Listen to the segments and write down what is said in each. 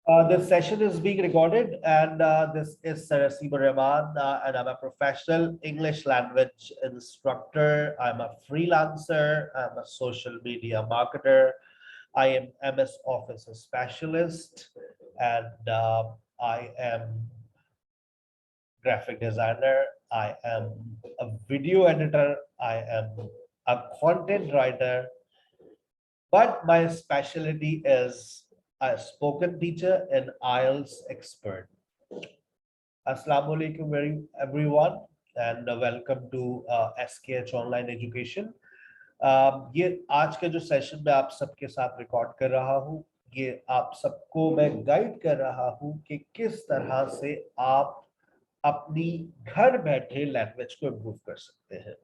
This session is being recorded, and this is Sarasib Rahman, and I'm a professional English language instructor. I'm a freelancer. I'm a social media marketer. I am MS Office specialist, and I am graphic designer. I am a video editor. I am a content writer. But my specialty is a spoken teacher and IELTS expert. Assalamu alaikum everyone, and welcome to SKH Online Education. ये आज का जो session मैं आप सबके साथ record कर रहा हूँ, ये आप सबको मैं गाइड कर रहा हूँ कि किस तरह से आप अपनी घर बैठे लैंग्वेज को इम्प्रूव कर सकते हैं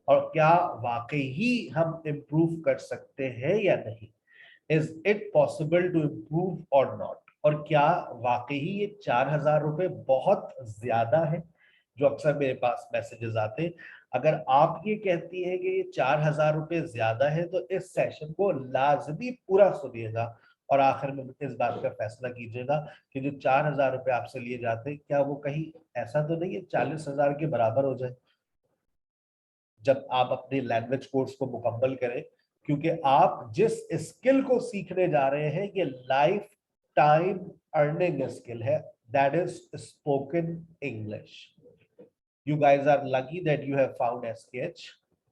और क्या वाकई ही हम इम्प्रूव कर सकते हैं या नहीं। Is it possible to improve और नॉट, और क्या वाकई ही ये 4,000 रुपए बहुत ज्यादा है, जो अक्सर मेरे पास मैसेजेस आते हैं। अगर आप ये कहती है कि ये 4,000 रुपए ज्यादा है तो इस सेशन को लाजमी पूरा सुनिएगा और आखिर में इस बात का फैसला कीजिएगा कि जो 4,000 रुपए आपसे लिए जाते हैं क्या वो कहीं ऐसा तो नहीं है 40,000 के बराबर हो जाए जब आप अपने लैंग्वेज कोर्स को मुकम्मल करें। क्योंकि आप जिस स्किल को सीखने जा रहे हैं ये लाइफ टाइम अर्निंग स्किल है, that is spoken English. You guys are lucky that you have found SKH,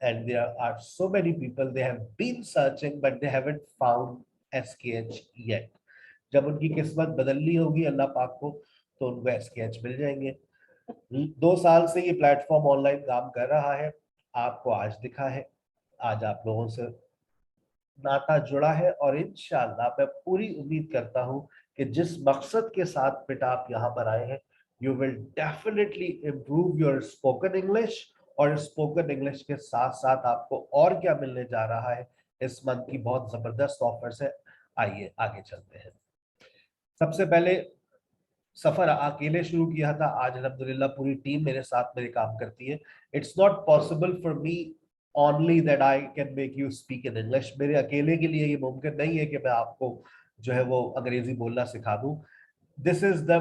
and there are so many people they have been searching but they haven't found SKH yet. जब उनकी किस्मत बदलनी होगी अल्लाह पाक को तो उनको SKH मिल जाएंगे। 2 साल से ये प्लेटफॉर्म ऑनलाइन काम कर रहा है, आपको आज दिखा है, आज आप लोगों से नाता जुड़ा है और इंशाल्लाह मैं पूरी उम्मीद करता हूं कि जिस मकसद के साथ बेटा आप यहाँ पर आए हैं, you will definitely improve your spoken English. और स्पोकन इंग्लिश के साथ साथ आपको और क्या मिलने जा रहा है, इस मंथ की बहुत जबरदस्त ऑफर्स है। आइए आगे चलते हैं। सबसे पहले सफर अकेले शुरू किया था, आज अल्हम्दुलिल्लाह पूरी टीम मेरे साथ मेरे काम करती है। It's not possible for me only that I can make you speak in English. मेरे अकेले के लिए ये मुमकिन नहीं है कि मैं आपको जो है वो अंग्रेजी बोलना सिखा दूं। This is the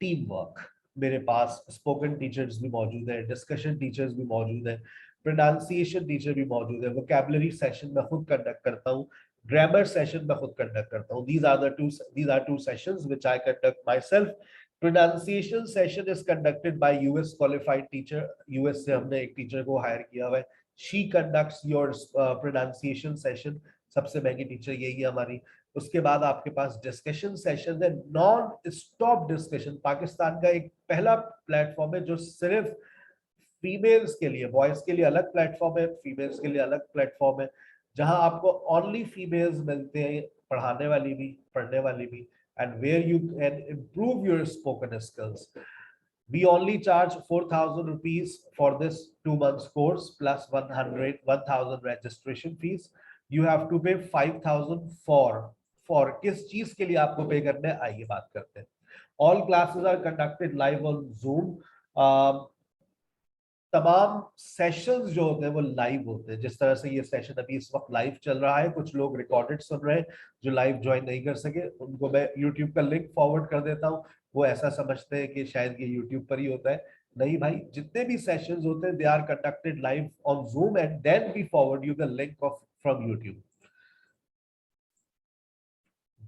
team work. मेरे पास स्पोकन टीचर्स भी मौजूद है, डिस्कशन टीचर्स भी मौजूद है, प्रोनाउंसिएशन टीचर भी मौजूद है, वोकैबुलरी सेशन मैं खुद कंडक्ट करता हूँ, ग्रामर सेशन मैं खुद कंडक्ट करता हूँ। these are two sessions which I conduct myself. Pronunciation session is conducted by US qualified teacher। US से हमने एक टीचर को हायर किया हुआ है। She conducts your pronunciation session। सबसे महंगी टीचर यही है हमारी। उसके बाद आपके पास डिस्कशन सेशन है, नॉन स्टॉप डिस्कशन। पाकिस्तान का एक पहला प्लेटफॉर्म है जो सिर्फ फीमेल्स के लिए, बॉयज के लिए अलग प्लेटफॉर्म है, फीमेल्स के लिए अलग प्लेटफॉर्म है, जहां आपको ओनली फीमेल्स मिलते हैं, पढ़ाने वाली भी पढ़ने वाली भी, and where you can improve your spoken skills। We only charge 4,000 rupees for this 2 months course plus 1,000 registration fees। You have to pay 5,000 for किस चीज के लिए आपको पे करना है, आइए बात करते हैं। All classes are conducted live on Zoom। तमाम सेशंस जो होते हैं वो लाइव होते हैं। जिस तरह से ये सेशन अभी इस वक्त लाइव चल रहा है, कुछ लोग रिकॉर्डेड सुन रहे हैं, जो लाइव ज्वाइन नहीं कर सके उनको मैं यूट्यूब का लिंक फॉरवर्ड कर देता हूँ। वो ऐसा समझते हैं कि शायद ये यूट्यूब पर ही होता है, नहीं भाई, जितने भी सेशंस होते हैं they are conducted live on Zoom and then we forward you the link of from YouTube.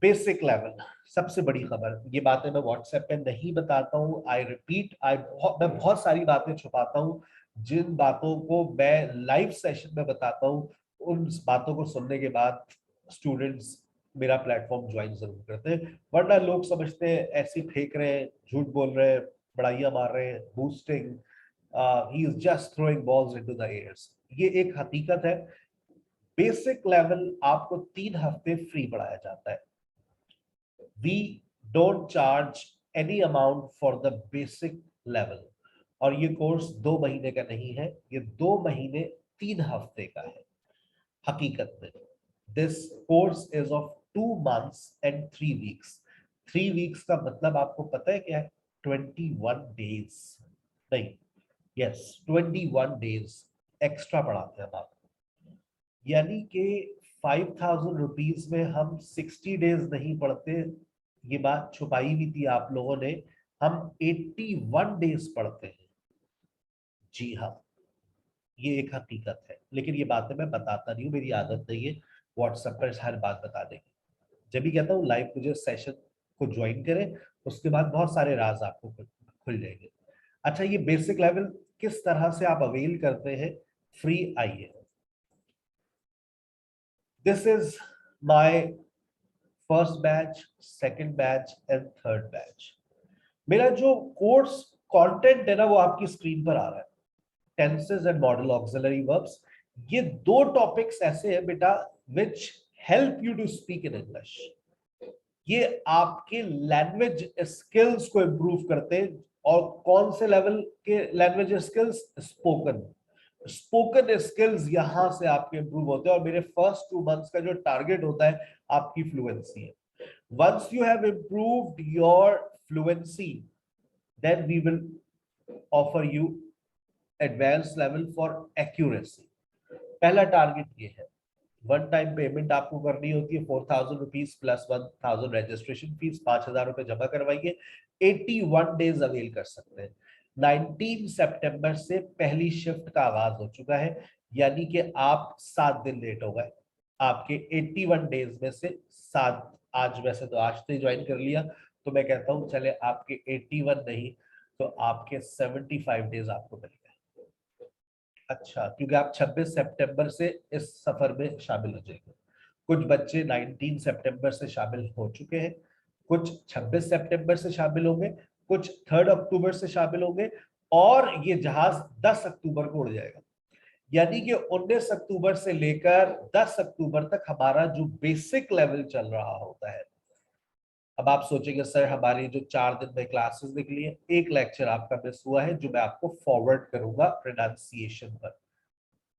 Basic level, सबसे बड़ी खबर, ये बातें मैं व्हाट्सएप पे नहीं बताता हूँ। आई रिपीट, मैं बहुत सारी बातें छुपाता हूँ। जिन बातों को मैं लाइव सेशन में बताता हूँ, उन बातों को सुनने के बाद स्टूडेंट्स मेरा प्लेटफॉर्म ज्वाइन जरूर करते हैं, वरना लोग समझते हैं ऐसे फेंक रहे हैं, झूठ बोल रहे हैं, बड़ाइयां मार रहे हैं, boosting, he is just throwing balls into the airs. ये एक हकीकत है। बेसिक लेवल आपको 3 हफ्ते फ्री पढ़ाया जाता है। We don't charge any amount for the basic level। और ये कोर्स 2 महीने का नहीं है, ये 2 महीने 3 हफ्ते का है। हकीकत में this course is of 2 months and 3 weeks। 3 weeks का मतलब आपको पता है क्या है? 21 days नहीं, यस 21 days एक्स्ट्रा पढ़ाते हैं हम आपको। यानी कि 5,000 रुपीज में हम 60 days नहीं पढ़ते, ये बात छुपाई हुई थी आप लोगों ने, हम 81 डेज पढ़ते हैं। जी हाँ, ये एक हकीकत है, लेकिन ये बातें मैं बताता नहीं हूँ, मेरी आदत नहीं है व्हाट्सएप पर हर बात बताने की। जब भी कहता हूँ लाइव मुझे सेशन को ज्वाइन करें, उसके बाद बहुत सारे राज आपको खुल जाएंगे। अच्छा, ये बेसिक लेवल किस तरह से आप अवेल करते हैं फ्री? आइए, this is my first batch, second batch and third batch. मेरा जो कोर्स कंटेंट है ना, वो आपकी स्क्रीन पर आ रहा है। Tenses and modal auxiliary verbs, ये दो टॉपिक्स ऐसे हैं बेटा which help you to speak in English. ये आपके लैंग्वेज स्किल्स को इंप्रूव करते हैं। और कौन से लेवल के language skills? Spoken. Spoken skills यहां से आपके इंप्रूव होते हैं, और मेरे फर्स्ट 2 मंथ्स का जो टारगेट होता है आपकी फ्लुएंसी है। Once you have improved your fluency, then we will offer you advance level for accuracy. पहला टारगेट ये है। वन टाइम पेमेंट आपको करनी होती है 4000 रुपीज प्लस 1000 रजिस्ट्रेशन फीस, 5000 रुपए जमा करवाइए। 81 डेज अवेल कर सकते हैं। 19 सितंबर से पहली शिफ्ट का आगाज हो चुका है, यानी कि आप 7 दिन लेट हो गए। आपके 81 डेज में से 7, आज वैसे तो आज से ज्वाइन कर लिया, तो मैं कहता हूं चले आपके 81 नहीं तो आपके 75 डेज आपको मिल गए। अच्छा, क्योंकि आप 26 सितंबर से इस सफर में शामिल हो जाएंगे। कुछ बच्चे 19 सितंबर से शामिल हो चुके हैं, कुछ 26 सितंबर से शामिल होंगे, कुछ 3 अक्टूबर से शामिल होंगे, और ये जहाज 10 अक्टूबर को उड़ जाएगा। यानी कि 19 अक्टूबर से लेकर 10 अक्टूबर तक हमारा जो बेसिक लेवल चल रहा होता है। अब आप सोचेंगे सर हमारी जो 4 दिन में क्लासेस निकली है, एक लेक्चर आपका मिस हुआ है जो मैं आपको फॉरवर्ड करूंगा प्रोनाउंसिएशन पर,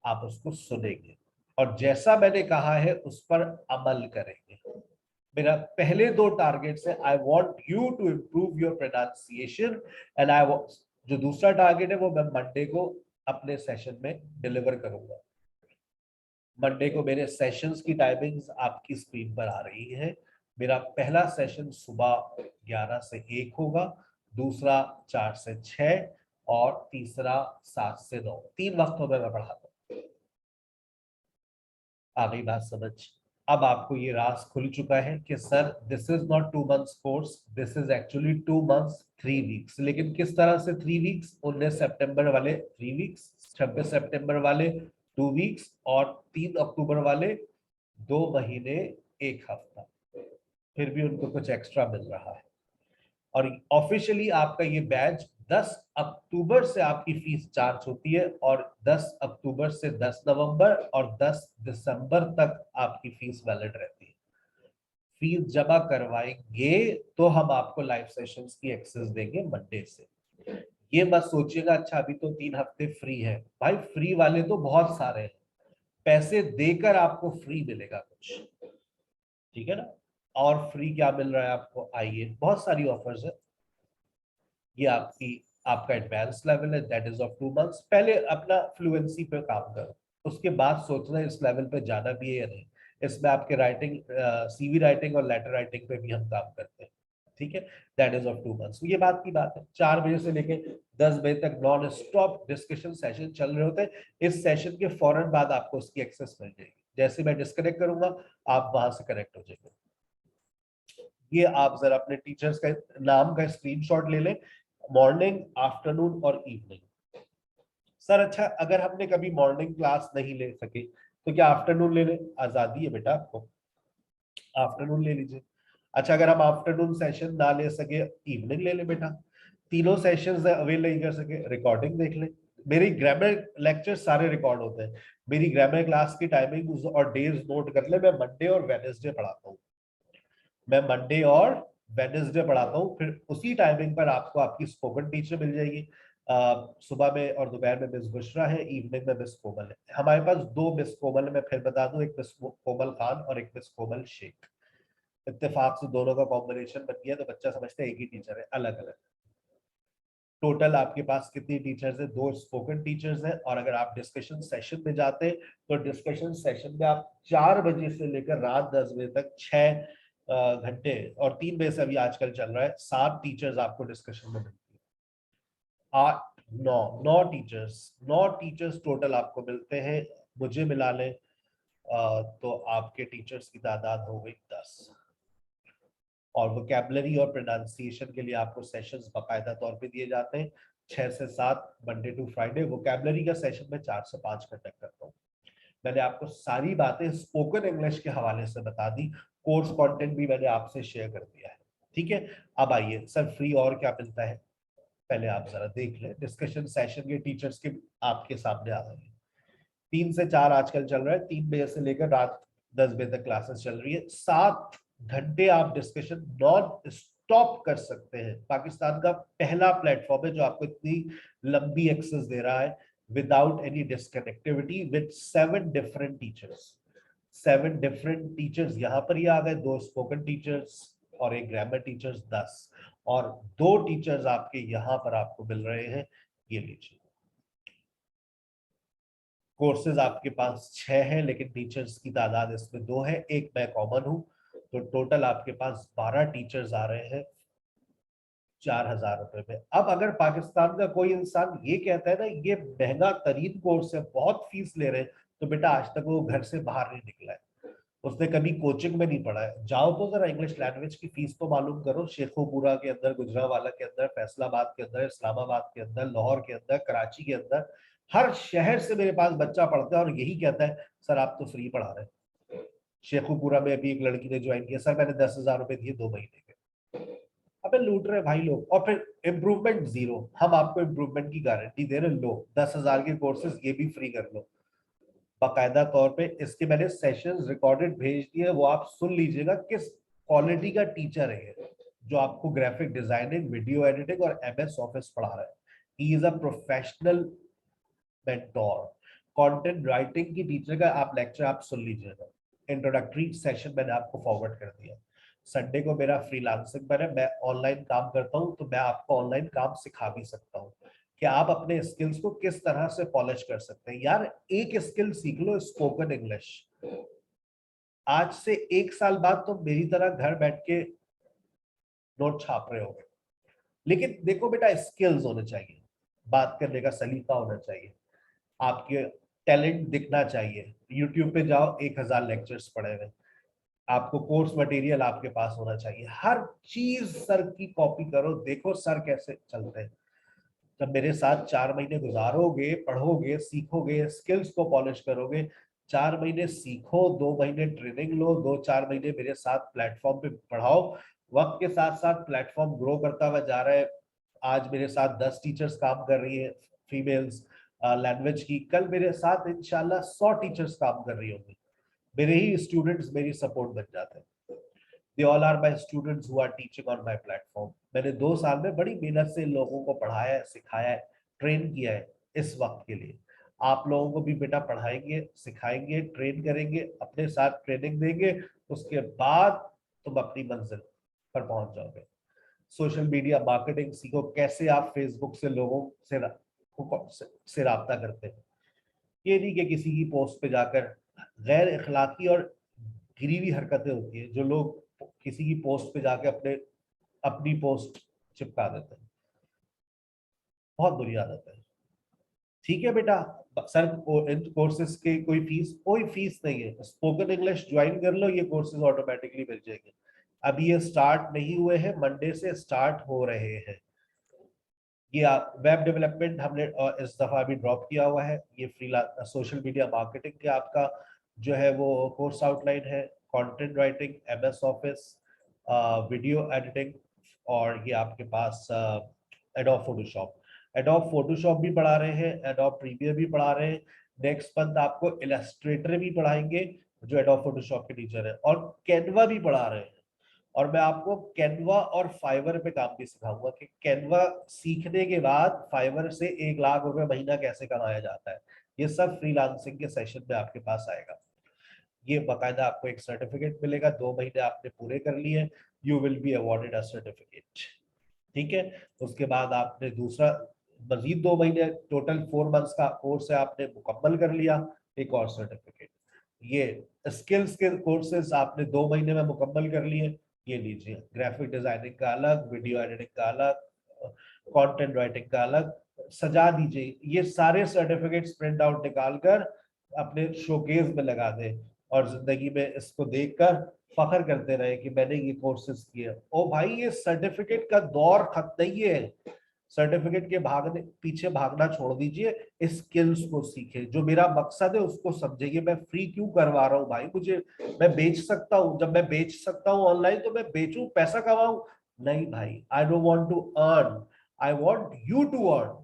आप उसको सुनेंगे और जैसा मैंने कहा है उस पर अमल करेंगे। मेरा पहले 2 टारगेट्स है, I want you to improve your pronunciation, and I जो दूसरा टारगेट है वो मैं मंडे को अपने सेशन में डिलीवर करूंगा। मंडे को मेरे सेशंस की टाइमिंग्स आपकी स्क्रीन पर आ रही है। मेरा पहला सेशन सुबह 11 से 1 होगा, दूसरा 4 से 6 और तीसरा 7 से 9। 3 वक्तों में मैं पढ़ाता हूँ। आ गई बात समझ? अब आपको ये राज खुल चुका है कि sir this is not 2 months course, this is actually 2 months 3 weeks. लेकिन किस तरह से 3 वीक्स? 19 सितंबर वाले 3 वीक्स, 26 सितंबर वाले 2 वीक्स, और 3 अक्टूबर वाले 2 महीने 1 हफ्ता। फिर भी उनको कुछ एक्स्ट्रा मिल रहा है। और ऑफिशियली आपका ये बैच 10 अक्टूबर से आपकी फीस चार्ज होती है, और 10 अक्टूबर से 10 नवंबर और 10 दिसंबर तक आपकी फीस वैलिड रहती है। फीस जमा करवाएंगे तो हम आपको लाइव सेशंस की एक्सेस देंगे मंडे से। ये मत सोचिएगा अच्छा अभी तो 3 हफ्ते फ्री है, भाई फ्री वाले तो बहुत सारे हैं, पैसे देकर आपको फ्री मिलेगा कुछ, ठीक है ना? और फ्री क्या मिल रहा है आपको? आइए, बहुत सारी ऑफर्स है। ये आपका एडवांस लेवल है, दैट इज ऑफ 2 मंथ्स। पहले अपना फ्लुएंसी पे काम करो, उसके बाद सोचना है इस लेवल पे जाना भी है या नहीं। इसमें आपके राइटिंग, सीवी राइटिंग और लेटर राइटिंग पे भी हम काम करते हैं, ठीक है? That is of 2 months. ये बात की बात है, 4 बजे से लेके 10 बजे तक नॉन स्टॉप डिस्कशन सेशन चल रहे होते हैं। इस सेशन के फौरन बाद आपको उसकी एक्सेस मिल जाएगी। जैसे मैं डिस्कनेक्ट करूंगा आप वहां से कनेक्ट हो जाएंगे। ये आप जरा अपने टीचर्स का नाम का स्क्रीनशॉट ले लें, मॉर्निंग, आफ्टरनून और इवनिंग। सर अच्छा अगर हमने कभी मॉर्निंग क्लास नहीं ले सके तो क्या आफ्टरनून ले लें? आजादी है बेटा आपको, आफ्टरनून ले लीजिए। अच्छा अगर हम आफ्टरनून सेशन ना ले सके, इवनिंग ले लें बेटा। तीनों सेशंस अवेल नहीं कर सके, रिकॉर्डिंग देख लें। मेरी ग्रामर लेक्चर सारे रिकॉर्ड होते हैं। मेरी ग्रामर क्लास की टाइमिंग और डेज नोट कर ले, मैं मंडे और वेडनेसडे पढ़ाता हूँ। मैं मंडे और वेडनेसडे पढ़ाता हूँ, फिर उसी टाइमिंग पर आपको आपकी स्पोकन टीचर मिल जाएगी। सुबह में और दोपहर में मिस बुशरा है, इवनिंग में मिस कोमल है। हमारे पास 2 मिस कोमल है, मैं फिर बता दूं, एक मिस कोमल खान और एक मिस कोमल शेख। इत्तेफाक से दोनों का कॉम्बिनेशन बन गया तो बच्चा समझता है एक ही टीचर है, अलग अलग। टोटल आपके पास कितनी टीचर्स है? 2 स्पोकन टीचर्स हैं। और अगर आप डिस्कशन सेशन में जाते हैं तो डिस्कशन सेशन में आप 4 बजे से लेकर रात 10 बजे तक 6 घंटे, और 3 बजे से अभी आजकल चल रहा है, 7 टीचर्स आपको डिस्कशन में मिलती है। 8, 9, 9 टीचर्स टोटल आपको मिलते हैं। मुझे मिला लें तो आपके टीचर्स की तादाद हो गई 10। और वोकैबुलरी और प्रोनाउंसिएशन के लिए आपको सेशंस बाकायदा तौर पे दिए जाते हैं, 6 से 7 मंडे टू फ्राइडे। वोकैबुलरी का सेशन में 4 से 5 कंडक्ट करता हूँ। मैंने आपको सारी बातें स्पोकन इंग्लिश के हवाले से बता दी, कोर्स कंटेंट भी मैंने आपसे शेयर कर दिया है। ठीक है, अब आइए सर, फ्री और क्या मिलता है, पहले आप जरा देख लें। डिस्कशन सेशन के टीचर्स के आपके सामने आ रहे हैं। 3 से 4 आजकल चल रहा है, 3 बजे से लेकर रात 10 बजे तक क्लासेस चल रही है। 7 घंटे आप डिस्कशन नॉन स्टॉप कर सकते हैं। पाकिस्तान का पहला प्लेटफॉर्म है जो आपको इतनी लंबी एक्सेस दे रहा है without any disconnectivity, with 7 different teachers. 7 different teachers यहाँ पर ही आ गए, 2 स्पोकन टीचर्स और एक ग्रामर टीचर्स 10, और 2 टीचर्स आपके यहाँ पर आपको मिल रहे हैं। ये लीजिए, कोर्सेज आपके पास 6 हैं, लेकिन टीचर्स की तादाद इसमें 2 है, एक मैं कॉमन हूं, तो टोटल आपके पास 12 टीचर्स आ रहे हैं 4,000 रुपए में। अब अगर पाकिस्तान का कोई इंसान ये कहता है ना ये महंगा तरीन कोर्स है, बहुत फीस ले रहे हैं, तो बेटा आज तक वो घर से बाहर नहीं निकला है, उसने कभी कोचिंग में नहीं पढ़ा है। जाओ तो जरा इंग्लिश लैंग्वेज की फीस तो मालूम करो। शेखोपुरा के अंदर, गुजरावाला के अंदर, फैसलाबाद के अंदर, इस्लामाबाद के अंदर, लाहौर के अंदर, कराची के अंदर, हर शहर से मेरे पास बच्चा पढ़ता है और यही कहता है सर आप तो फ्री पढ़ा रहे हैं। शेखोपुरा में अभी एक लड़की ने ज्वाइन किया, सर मैंने 10,000 रुपए दिए 2 महीने के। अबे लूट रहे भाई लोग, और फिर इम्प्रूवमेंट जीरो। हम आपको इम्प्रूवमेंट की गारंटी दे रहे, लो 10,000 के कोर्सेज ये भी फ्री कर लो बाकायदा तौर पे। इसके मैंने सेशंस रिकॉर्डेड भेज दिए, वो आप सुन लीजिएगा किस क्वालिटी का टीचर है ये, जो आपको ग्राफिक डिजाइनिंग, वीडियो एडिटिंग और एमएस ऑफिस पढ़ा रहा है। He is a professional mentor. Content writing की टीचर का आप लेक्चर आप सुन लीजिएगा। इंट्रोडक्टरी सेशन मैंने आपको फॉरवर्ड कर दिया। संडे को मेरा फ्रीलांसिंग पर है, मैं ऑनलाइन काम करता हूं, तो मैं आपको ऑनलाइन काम सिखा भी सकता हूं कि आप अपने स्किल्स को किस तरह से पॉलिश कर सकते हैं। यार एक स्किल सीख लो, स्पोकन इंग्लिश। आज से 1 साल बाद तो मेरी तरह घर बैठ के नोट छाप रहे हो, लेकिन देखो बेटा स्किल्स होने चाहिए, बात करने का सलीका होना चाहिए, आपके टैलेंट दिखना चाहिए। यूट्यूब पे जाओ, 1,000 लेक्चर्स पड़े हुए, आपको कोर्स मटेरियल आपके पास होना चाहिए। हर चीज सर की कॉपी करो, देखो सर कैसे चलते हैं। जब मेरे साथ 4 महीने गुजारोगे, पढ़ोगे, सीखोगे, स्किल्स को पॉलिश करोगे, 4 महीने सीखो, 2 महीने ट्रेनिंग लो, 2-4 महीने मेरे साथ प्लेटफॉर्म पे पढ़ाओ। वक्त के साथ साथ प्लेटफॉर्म ग्रो करता हुआ जा रहा है। आज मेरे साथ 10 टीचर्स काम कर रही है, फीमेल्स लैंग्वेज की। कल मेरे साथ इंशाल्लाह 100 टीचर्स काम कर रही होंगी। मेरे ही स्टूडेंट्स मेरी सपोर्ट बन जाते हैं। They all are my students who are teaching on my platform. मैंने 2 साल में बड़ी मेहनत से लोगों को पढ़ाया है, सिखाया है, ट्रेन किया है इस वक्त के लिए। आप लोगों को भी बेटा पढ़ाएंगे, सिखाएंगे, ट्रेन करेंगे, अपने साथ ट्रेनिंग देंगे, उसके बाद तुम अपनी मंजिल पर पहुंच जाओगे। सोशल मीडिया मार्केटिंग सीखो, कैसे आप फेसबुक से लोगों से राब्ता करते हैं। ये नहीं कि किसी की पोस्ट पे जाकर गैर इखलाकी और गिरी हुई हरकतें होती है, जो लोग किसी की पोस्ट पे जाके अपनी पोस्ट चिपका देते हैं, बहुत बुरी आदत है। ठीक है बेटा, सर इन कोर्सेज के कोई फीस नहीं है, स्पोकन इंग्लिश ज्वाइन कर लो, ये कोर्सेज ऑटोमेटिकली मिल जाएंगे। अभी ये स्टार्ट नहीं हुए हैं, मंडे से स्टार्ट हो रहे हैं। ये वेब डेवलपमेंट हमने इस दफा अभी ड्रॉप किया हुआ है। ये फ्री सोशल मीडिया मार्केटिंग के आपका जो है वो कोर्स आउटलाइन है, content writing, MS office, video editing, और ये आपके पास एडोब फोटोशॉप। एडोब फोटोशॉप भी पढ़ा रहे हैं, एडोब प्रीमियर भी पढ़ा रहे हैं। नेक्स्ट मंथ आपको इलस्ट्रेटर भी पढ़ाएंगे जो एडोब फोटोशॉप के टीचर है, और कैनवा भी पढ़ा रहे हैं। और मैं आपको कैनवा और फाइवर पे काम भी सिखाऊंगा कि कैनवा सीखने के बाद फाइवर से 1 लाख रुपए महीना कैसे कमाया जाता है। ये सब फ्रीलांसिंग के सेशन में आपके पास आएगा। ये बाकायदा आपको एक सर्टिफिकेट मिलेगा, 2 महीने आपने पूरे कर लिए, you will be awarded a certificate. ठीक है, उसके बाद आपने दूसरा मजीद 2 महीने, टोटल 4 मंथ्स का कोर्स है, आपने मुकम्मल कर लिया, एक और सर्टिफिकेट। ये स्किल्स के कोर्सेज आपने 2 महीने में मुकम्मल कर लिए, ये लीजिए, ग्राफिक डिजाइनिंग का अलग, वीडियो एडिटिंग का अलग, कंटेंट राइटिंग का अलग, सजा दीजिए। ये सारे सर्टिफिकेट्स प्रिंट आउट निकाल कर अपने शोकेस में लगा दें और जिंदगी में इसको देखकर फख्र करते रहे कि मैंने ये कोर्सेज किए। ओ भाई, ये सर्टिफिकेट का दौर खत्म नहीं है। सर्टिफिकेट के भागने पीछे भागना छोड़ दीजिए, स्किल्स को सीखे। जो मेरा मकसद है उसको समझिए। मैं फ्री क्यों करवा रहा हूँ भाई? मुझे, मैं बेच सकता हूँ, जब मैं बेच सकता हूँ ऑनलाइन तो मैं बेचूं, पैसा कमाऊं? नहीं भाई, I don't want to earn, I want you to earn.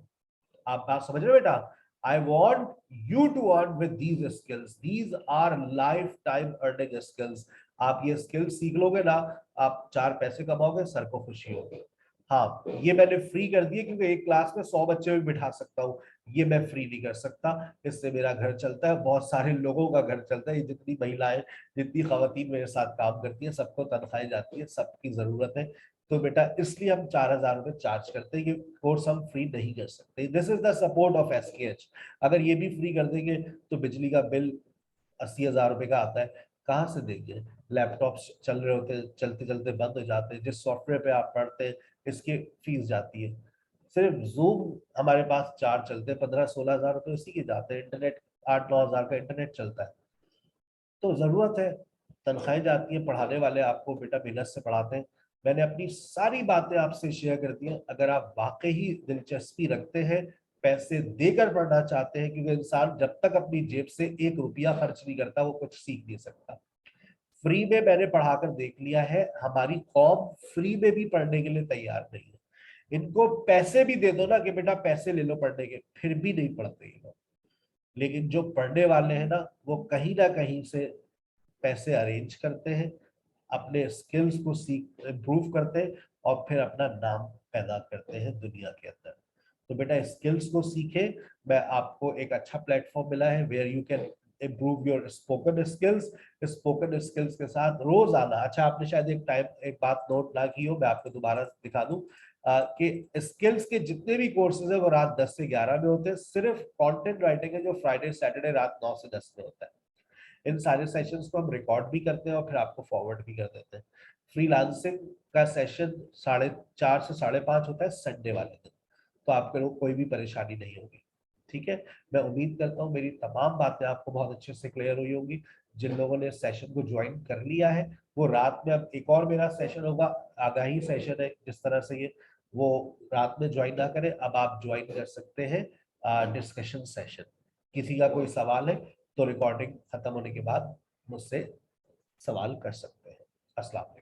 आप बात समझ रहे हो बेटा? I want you to earn with these skills, these are lifetime earning skills. आप ये स्किल्स सीख लोगे ना, आप 4 पैसे कमाओगे, सर को खुशी होगी। हाँ, ये मैंने फ्री कर दिए क्योंकि एक क्लास में 100 बच्चे भी बिठा सकता हूँ। ये मैं फ्री नहीं कर सकता, इससे मेरा घर चलता है, बहुत सारे लोगों का घर चलता है। ये जितनी महिलाएं, जितनी खवातीन मेरे साथ काम करती है, सबको तनख्वाहें जाती है, सबकी जरूरत है। तो बेटा इसलिए हम 4,000 रुपए चार्ज करते हैं। ये कोर्स हम फ्री नहीं कर सकते। This is the support of SKH। अगर ये भी फ्री कर देंगे तो बिजली का बिल 80,000 रुपए का आता है, कहाँ से देंगे? लैपटॉप चल रहे होते हैं, चलते चलते बंद हो जाते हैं, जिस सॉफ्टवेयर पे आप पढ़ते हैं इसकी फीस जाती है। सिर्फ जूम हमारे पास 4 चलते हैं, 15-16 हजार रुपए उसी के जाते हैं। इंटरनेट 8-9 हजार का इंटरनेट चलता है। तो जरूरत है, तनख्वाहें जाती है, पढ़ाने वाले आपको बेटा मेहनत से पढ़ाते हैं। मैंने अपनी सारी बातें आपसे शेयर कर दी हैं। अगर आप वाकई ही दिलचस्पी रखते हैं, पैसे देकर पढ़ना चाहते हैं, क्योंकि इंसान जब तक अपनी जेब से 1 रुपया खर्च नहीं करता वो कुछ सीख नहीं सकता। फ्री में मैंने पढ़ाकर देख लिया है, हमारी कौम फ्री में भी पढ़ने के लिए तैयार नहीं है। इनको पैसे भी दे दो ना कि बेटा पैसे ले लो पढ़ने के, फिर भी नहीं पढ़ते ये लोग। लेकिन जो पढ़ने वाले हैं ना, वो कहीं ना कहीं से पैसे अरेंज करते हैं, अपने स्किल्स को सीख इम्प्रूव करते हैं और फिर अपना नाम पैदा करते हैं दुनिया के अंदर। तो बेटा स्किल्स को सीखे। मैं आपको एक अच्छा प्लेटफॉर्म मिला है where you can improve your spoken skills. Spoken skills के साथ रोज आना। अच्छा, आपने शायद एक बात नोट ना की हो, मैं आपको दोबारा दिखा दूं कि स्किल्स के जितने भी कोर्सेज है वो रात 10 से 11 में होते हैं। सिर्फ कंटेंट राइटिंग है जो फ्राइडे सैटरडे रात 9 से 10 में होता है। इन सारे सेशंस को हम रिकॉर्ड भी करते हैं और फिर आपको फॉरवर्ड भी कर देते हैं। फ्रीलांसिंग का सेशन 4:30 से 5:30 होता है संडे वाले दिन। तो आपको कोई भी परेशानी नहीं होगी। ठीक है, मैं उम्मीद करता हूँ मेरी तमाम बातें आपको बहुत अच्छे से क्लियर हुई होंगी। जिन लोगों ने सेशन को ज्वाइन कर लिया है वो रात में, अब एक और मेरा सेशन होगा, आगाही सेशन है जिस तरह से ये, वो रात में ज्वाइन ना करें। अब आप ज्वाइन कर सकते हैं डिस्कशन सेशन। किसी का कोई सवाल है तो रिकॉर्डिंग खत्म होने के बाद मुझसे सवाल कर सकते हैं। अस्सलाम वालेकुम।